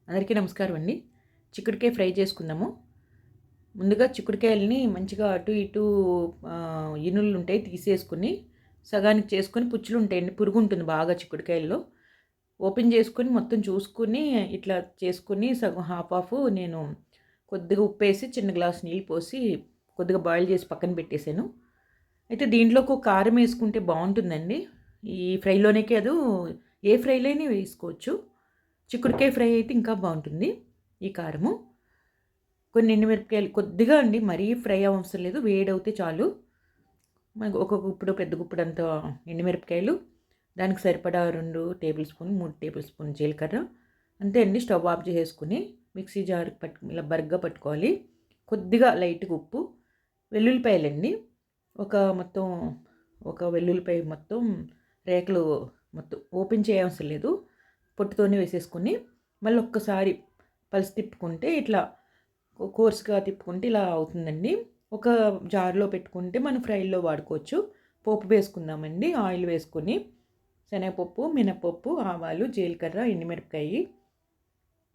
అందరికీ నమస్కారం అండి. చిక్కుడుకాయ ఫ్రై చేసుకుందాము. ముందుగా చిక్కుడుకాయలని మంచిగా అటు ఇటు ఇనుళ్ళుంటాయి తీసేసుకొని, సగానికి చేసుకొని పుచ్చులుంటాయండి. పురుగుంటుంది బాగా చిక్కుడుకాయల్లో. ఓపెన్ చేసుకొని మొత్తం చూసుకొని ఇట్లా చేసుకొని సగం హాఫ్ నేను కొద్దిగా ఉప్పేసి చిన్న గ్లాస్ నీళ్ళు పోసి కొద్దిగా బాయిల్ చేసి పక్కన పెట్టేసాను. అయితే దీంట్లోకి ఒక కారం వేసుకుంటే బావుంటుందండి. ఈ ఫ్రైలోనే కాదు, ఏ ఫ్రైలో అయినా వేసుకోవచ్చు. చిక్కుడుకాయ ఫ్రై అయితే ఇంకా బావుంటుంది ఈ కారము. కొన్ని ఎండుమిరపకాయలు కొద్దిగా అండి, మరీ ఫ్రై అవసరం లేదు. వేడవుతే చాలు. మనకు ఒక గుప్పుడు, పెద్ద గుప్పుడంత ఎండుమిరపకాయలు, దానికి సరిపడా 2 టేబుల్ స్పూన్, 3 టేబుల్ స్పూన్ జీలకర్ర. అంతే అండి. స్టవ్ ఆఫ్ చేసేసుకొని మిక్సీ జార్‌కి ఇలా బరగ్గా పట్టుకోవాలి. కొద్దిగా లైట్‌గా ఉప్పు, వెల్లుల్లిపాయలండి. మొత్తం ఒక వెల్లుల్లిపాయ మొత్తం రేఖలు మొత్తం ఓపెన్ చేయవసరం లేదు. పొట్టుతోనే వేసేసుకొని మళ్ళీ ఒక్కసారి పల్స్ తిప్పుకుంటే ఇట్లా కోర్స్‌గా తిప్పుకుంటే ఇలా అవుతుందండి. ఒక జార్‌లో పెట్టుకుంటే మనం ఫ్రైలో వాడుకోవచ్చు. పోపు వేసుకుందామండి. ఆయిల్ వేసుకొని శనగపప్పు, మినపప్పు, ఆవాలు, జీలకర్ర, ఎండుమిరపకాయి,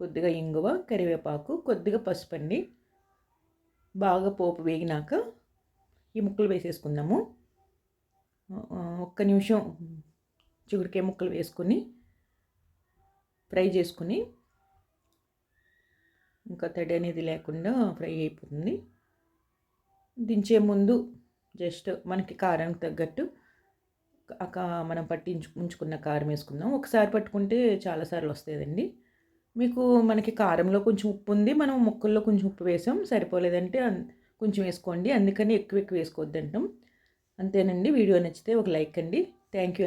కొద్దిగా ఇంగువ, కరివేపాకు, కొద్దిగా పసుపండి. బాగా పోపు వేగినాక ఈ ముక్కలు వేసేసుకుందాము. ఒక్క నిమిషం చిగురికాయ ముక్కలు వేసుకొని ఫ్రై చేసుకొని, ఇంకా తడి అనేది లేకుండా ఫ్రై అయిపోతుంది. దించే ముందు జస్ట్ మనకి కారానికి తగ్గట్టు మనం ఉంచుకున్న కారం వేసుకుందాం. ఒకసారి పట్టుకుంటే చాలా సార్లు వస్తదండి. మనకి కారంలో కొంచెం ఉప్పు ఉంది. మనం ముక్కల్లో కొంచెం ఉప్పు వేసాం. సరిపోలేదంటే కొంచెం వేసుకోండి. అందుకని ఎక్కువ ఎక్కువ వేసుకోవద్దంటాం. అంతేనండి. వీడియో నచ్చితే ఒక లైక్ అండి. Thank you.